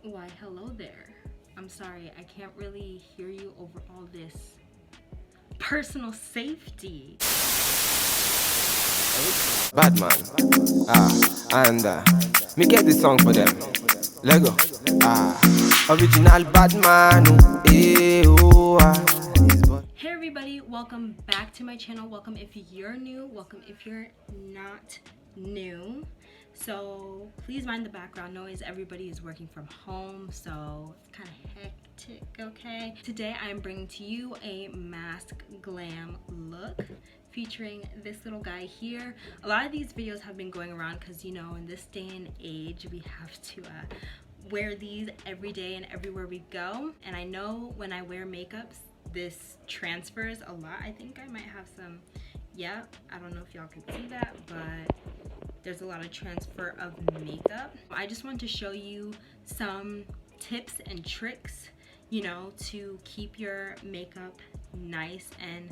Why, hello there. I'm sorry, I can't really hear you over all this personal safety. Bad man. And me get this song for them. Lego. Original bad man. Hey everybody, welcome back to my channel. Welcome if you're new, welcome if you're not new. So please mind the background noise. Everybody is working from home, so it's kind of hectic, okay? Today I'm bringing to you a mask glam look featuring this little guy here. A lot of these videos have been going around because, you know, in this day and age we have to wear these every day and everywhere we go. And I know when I wear makeups, this transfers a lot. I think I might have some, yeah, I don't know if y'all can see that, but there's a lot of transfer of makeup. I just want to show you some tips and tricks, you know, to keep your makeup nice and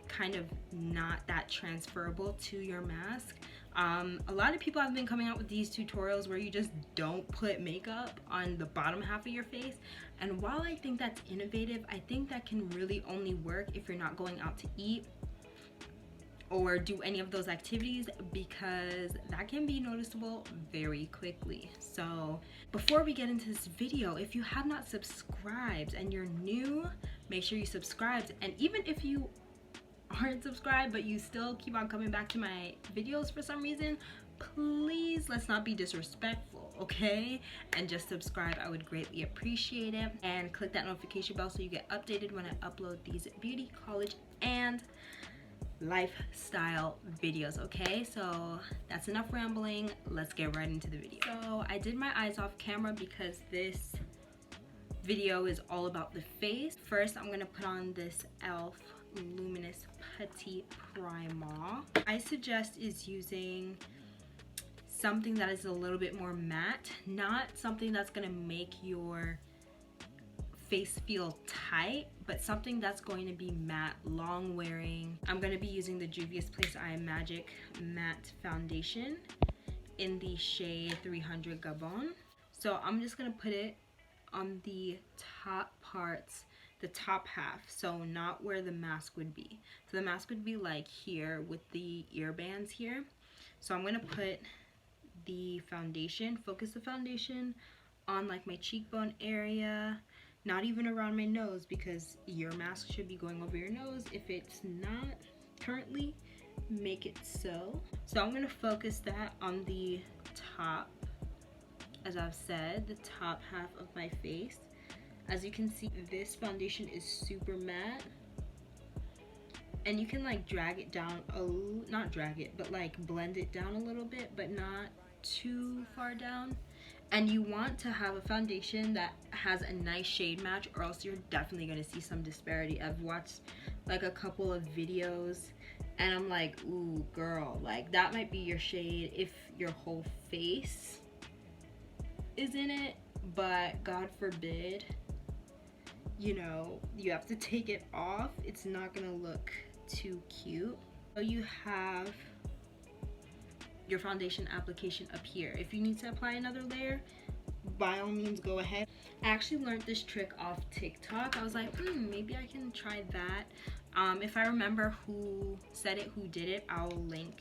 kind of not that transferable to your mask. A lot of people have been coming out with these tutorials where you just don't put makeup on the bottom half of your face, and while I think that's innovative, I think that can really only work if you're not going out to eat or do any of those activities, because that can be noticeable very quickly. So before we get into this video, if you have not subscribed and you're new, make sure you subscribe. And even if you aren't subscribed but you still keep on coming back to my videos for some reason, please let's not be disrespectful, okay? And just subscribe. I would greatly appreciate it. And click that notification bell so you get updated when I upload these beauty, college, and lifestyle videos, okay? So that's enough rambling. Let's get right into the video. So I did my eyes off camera because this video is all about the face. First, I'm gonna put on this e.l.f. Luminous Putty Primer. I suggest is using something that is a little bit more matte, not something that's gonna make your face feel tight, but something that's going to be matte, long wearing. I'm going to be using the JUVIA'S Place I Am Magic matte foundation in the shade 300 Gabon. So I'm just going to put it on the top parts, the top half, so not where the mask would be. So the mask would be like here with the ear bands here. So I'm going to put the foundation, focus the foundation on like my cheekbone area, not even around my nose, because your mask should be going over your nose. If it's not currently, make it so. So I'm gonna focus that on the top, as I've said, the top half of my face. As you can see, this foundation is super matte, and you can like drag it down, not drag it, but like blend it down a little bit, but not too far down. And you want to have a foundation that has a nice shade match, or else you're definitely going to see some disparity. I've watched like a couple of videos and I'm like, ooh girl, like that might be your shade if your whole face is in it, but God forbid, you know, you have to take it off. It's not going to look too cute. So you have your foundation application up here. If you need to apply another layer, by all means go ahead. I actually learned this trick off TikTok. I was like, maybe I can try that. If I remember who said it, who did it, I'll link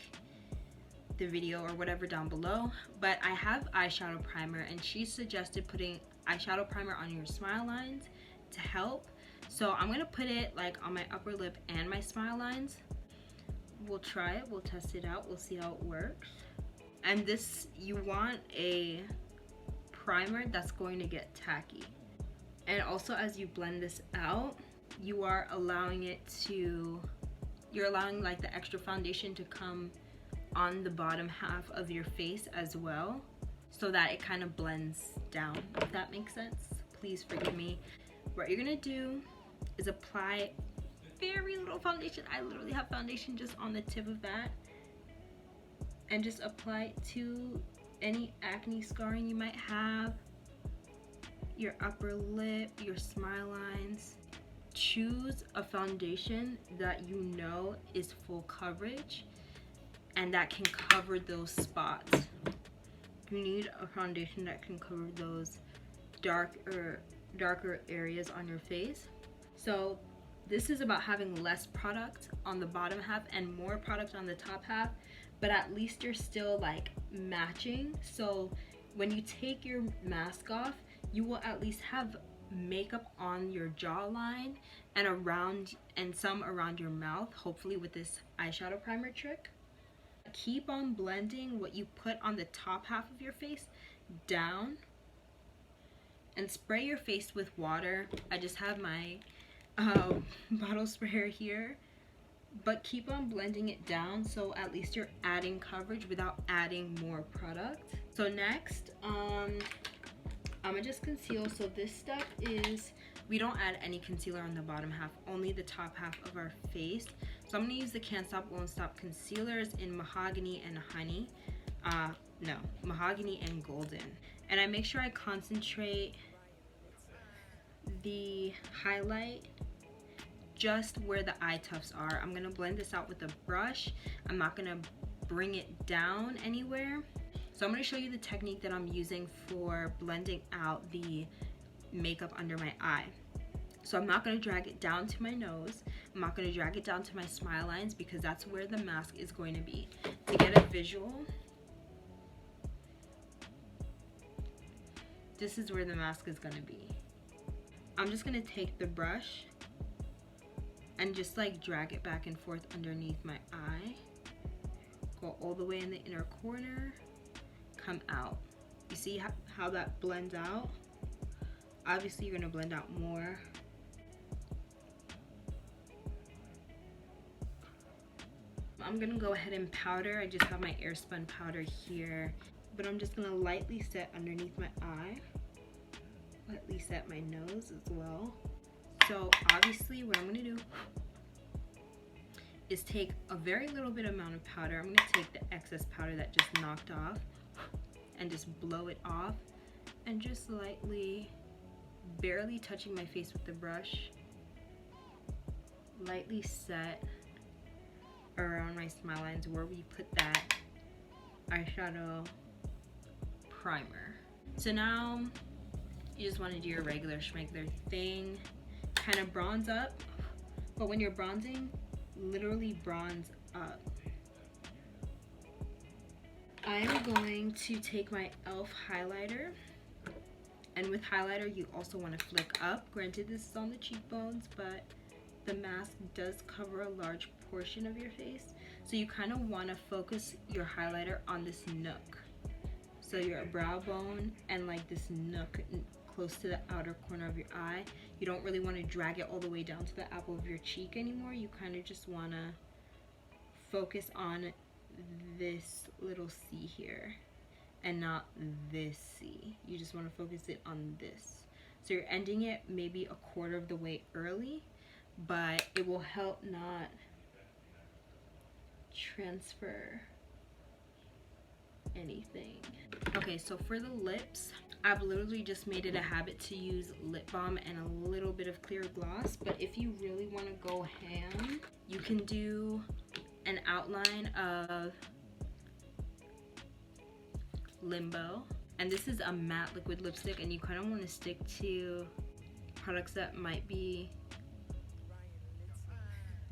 the video or whatever down below. But I have eyeshadow primer, and she suggested putting eyeshadow primer on your smile lines to help. So I'm gonna put it like on my upper lip and my smile lines. We'll try it, we'll test it out, we'll see how it works. And this, you want a primer that's going to get tacky. And also, as you blend this out, you are allowing it to, you're allowing like the extra foundation to come on the bottom half of your face as well, so that it kind of blends down, if that makes sense. Please forgive me. What you're gonna do is apply very little foundation. I literally have foundation just on the tip of that, and just apply it to any acne scarring you might have, your upper lip, your smile lines. Choose a foundation that you know is full coverage and that can cover those spots. You need a foundation that can cover those darker areas on your face. So this is about having less product on the bottom half and more product on the top half, but at least you're still like matching. So when you take your mask off, you will at least have makeup on your jawline and around, and some around your mouth, hopefully with this eyeshadow primer trick. Keep on blending what you put on the top half of your face down, and spray your face with water. I just have my bottle sprayer here, but keep on blending it down so at least you're adding coverage without adding more product. So next, I'm gonna just conceal. So this step is, we don't add any concealer on the bottom half, only the top half of our face. So I'm gonna use the Can't Stop Won't Stop concealers in Mahogany and Honey. Mahogany and Golden. And I make sure I concentrate the highlight just where the eye tufts are. I'm gonna blend this out with a brush. I'm not gonna bring it down anywhere. So I'm gonna show you the technique that I'm using for blending out the makeup under my eye. So I'm not gonna drag it down to my nose. I'm not gonna drag it down to my smile lines because that's where the mask is going to be. To get a visual, this is where the mask is gonna be. I'm just gonna take the brush and just like drag it back and forth underneath my eye. Go all the way in the inner corner, come out. You see how that blends out? Obviously you're gonna blend out more. I'm gonna go ahead and powder. I just have my AIRSPUN powder here, but I'm just gonna lightly set underneath my eye, lightly set my nose as well. So obviously what I'm gonna do is take a very little bit amount of powder. I'm gonna take the excess powder that just knocked off and just blow it off, and just lightly, barely touching my face with the brush, lightly set around my smile lines where we put that eyeshadow primer. So now you just want to do your regular schmegler thing, kind of bronze up, but when you're bronzing, literally bronze up. I'm going to take my e.l.f. highlighter, and with highlighter you also want to flick up. Granted, this is on the cheekbones, but the mask does cover a large portion of your face, so you kind of want to focus your highlighter on this nook, so your brow bone and like this nook close to the outer corner of your eye. You don't really want to drag it all the way down to the apple of your cheek anymore. You kind of just want to focus on this little C here and not this C. You just want to focus it on this. So you're ending it maybe a quarter of the way early, but it will help not transfer anything. Okay, so for the lips, I've literally just made it a habit to use lip balm and a little bit of clear gloss, but if you really want to go ham, you can do an outline of Limbo. And this is a matte liquid lipstick, and you kind of want to stick to products that might be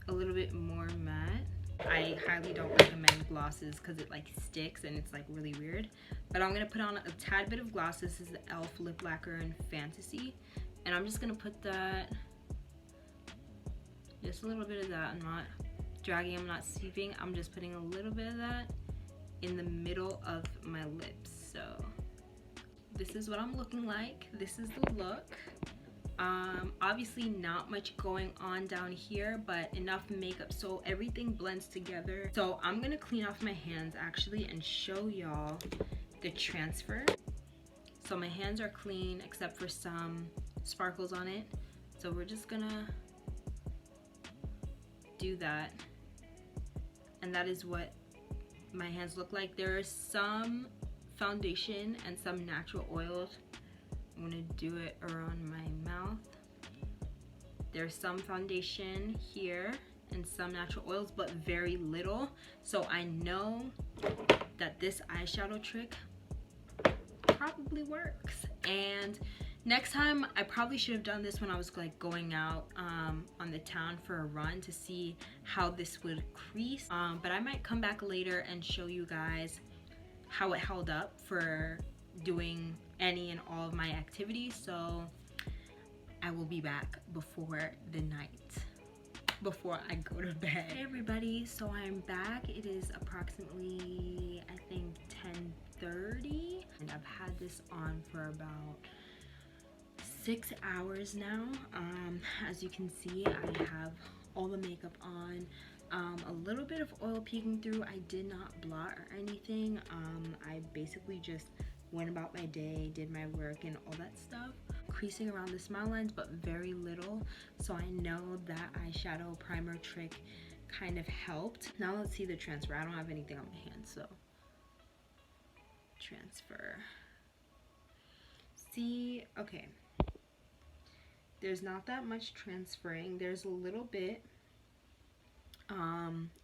a little bit more matte. I highly don't recommend glosses because it like sticks and it's like really weird. But I'm gonna put on a tad bit of gloss. This is the e.l.f. lip lacquer in Fantasy, and I'm just gonna put that, just a little bit of that. I'm not dragging, I'm not sweeping. I'm just putting a little bit of that in the middle of my lips. So this is what I'm looking like. This is the look. Obviously not much going on down here, but enough makeup so everything blends together. So I'm gonna clean off my hands actually and show y'all the transfer. So my hands are clean except for some sparkles on it. So we're just gonna do that, and that is what my hands look like. There is some foundation and some natural oils. I'm gonna do it around my mouth. There's some foundation here and some natural oils, but very little. So I know that this eyeshadow trick probably works. And Next time, I probably should have done this when I was like going out on the town for a run to see how this would crease. But I might come back later and show you guys how it held up for doing any and all of my activities. So I will be back before the night, before I go to bed. Hey everybody, so I'm back. It is approximately, I think, 10:30, and I've had this on for about 6 hours now. As you can see, I have all the makeup on, a little bit of oil peeking through. I did not blot or anything. I basically just went about my day, did my work and all that stuff. Creasing around the smile lines, but very little, so I know that eyeshadow primer trick kind of helped. Now let's see the transfer. I don't have anything on my hands, so transfer. See, okay, there's not that much transferring. There's a little bit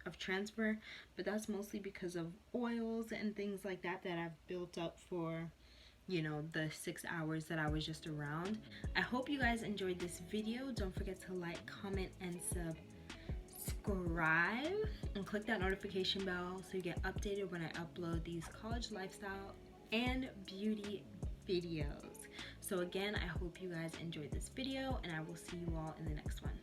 of transfer, but that's mostly because of oils and things like that that I've built up for, you know, the 6 hours that I was just around. I hope you guys enjoyed this video. Don't forget to like, comment, and subscribe, and click that notification bell so you get updated when I upload these college lifestyle and beauty videos. So again, I hope you guys enjoyed this video, and I will see you all in the next one.